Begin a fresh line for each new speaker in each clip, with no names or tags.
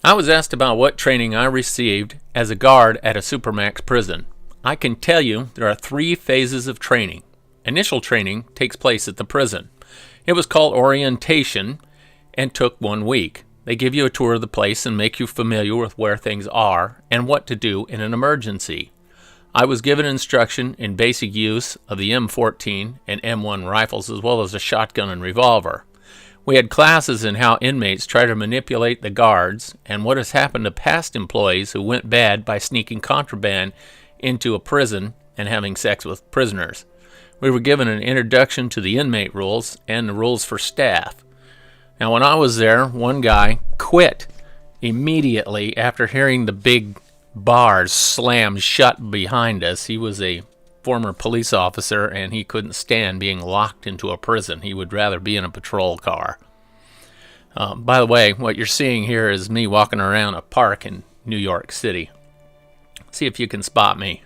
I was asked about what training I received as a guard at a Supermax prison. I can tell you there are 3 phases of training. Initial training takes place at the prison. It was called orientation and took 1 week. They give you a tour of the place and make you familiar with where things are and what to do in an emergency. I was given instruction in basic use of the M14 and M1 rifles as well as a shotgun and revolver. We had classes in how inmates try to manipulate the guards and what has happened to past employees who went bad by sneaking contraband into a prison and having sex with prisoners. We were given an introduction to the inmate rules and the rules for staff. Now, when I was there, one guy quit immediately after hearing the big bars slam shut behind us. He was a former police officer, and he couldn't stand being locked into a prison. He would rather be in a patrol car. By the way, what you're seeing here is me walking around a park in New York City. See if you can spot me.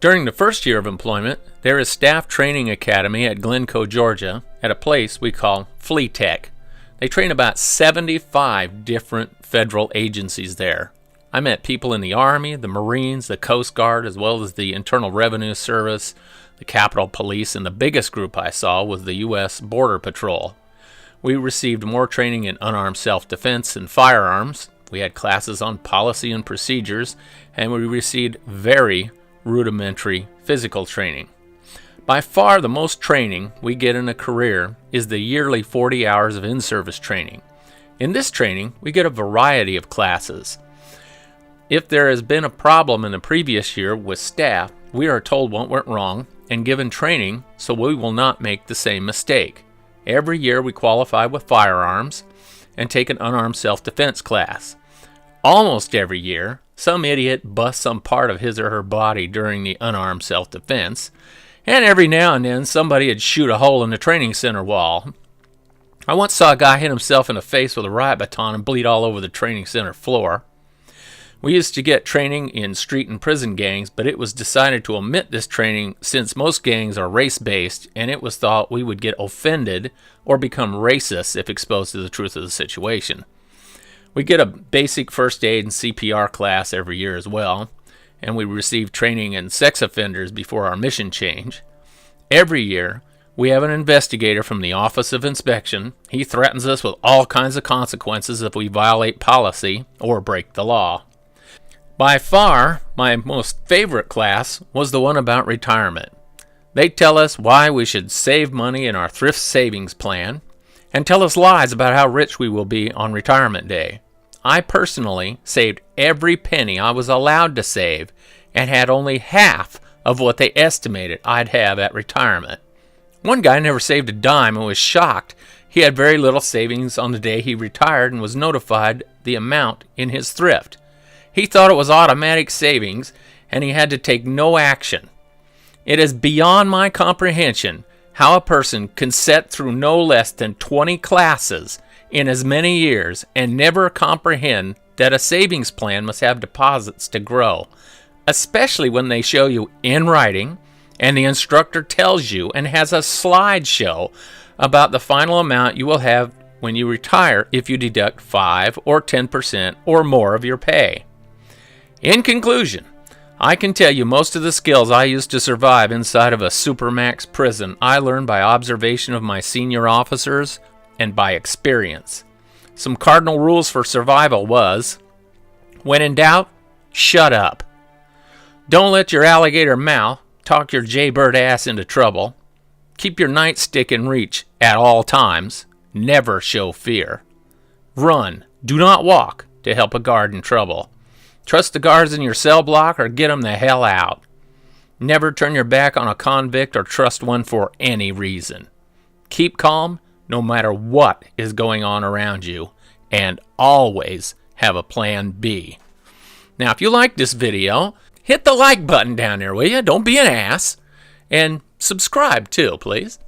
During the first year of employment, there is Staff Training Academy at Glencoe, Georgia, at a place we call Flea Tech. They train about 75 different federal agencies there. I met people in the Army, the Marines, the Coast Guard, as well as the Internal Revenue Service, the Capitol Police, and the biggest group I saw was the U.S. Border Patrol. We received more training in unarmed self-defense and firearms. We had classes on policy and procedures, and we received very rudimentary physical training. By far the most training we get in a career is the yearly 40 hours of in-service training. In this training, we get a variety of classes. If there has been a problem in the previous year with staff, we are told what went wrong and given training so we will not make the same mistake. Every year we qualify with firearms and take an unarmed self-defense class. Almost every year, some idiot busts some part of his or her body during the unarmed self-defense, and every now and then somebody would shoot a hole in the training center wall. I once saw a guy hit himself in the face with a riot baton and bleed all over the training center floor. We used to get training in street and prison gangs, but it was decided to omit this training since most gangs are race-based, and it was thought we would get offended or become racist if exposed to the truth of the situation. We get a basic first aid and CPR class every year as well, and we receive training in sex offenders before our mission change. Every year, we have an investigator from the Office of Inspection. He threatens us with all kinds of consequences if we violate policy or break the law. By far, my most favorite class was the one about retirement. They tell us why we should save money in our thrift savings plan and tell us lies about how rich we will be on retirement day. I personally saved every penny I was allowed to save and had only half of what they estimated I'd have at retirement. One guy never saved a dime and was shocked. He had very little savings on the day he retired and was notified the amount in his thrift. He thought it was automatic savings, and he had to take no action. It is beyond my comprehension how a person can sit through no less than 20 classes in as many years and never comprehend that a savings plan must have deposits to grow, especially when they show you in writing and the instructor tells you and has a slideshow about the final amount you will have when you retire if you deduct 5 or 10% or more of your pay. In conclusion, I can tell you most of the skills I used to survive inside of a Supermax prison I learned by observation of my senior officers and by experience. Some cardinal rules for survival was, when in doubt, shut up. Don't let your alligator mouth talk your jaybird ass into trouble. Keep your nightstick in reach at all times. Never show fear. Run, do not walk, to help a guard in trouble. Trust the guards in your cell block or get them the hell out. Never turn your back on a convict or trust one for any reason. Keep calm no matter what is going on around you, and always have a plan B. Now, if you like this video, hit the like button down there, will you? Don't be an ass. And subscribe too, please.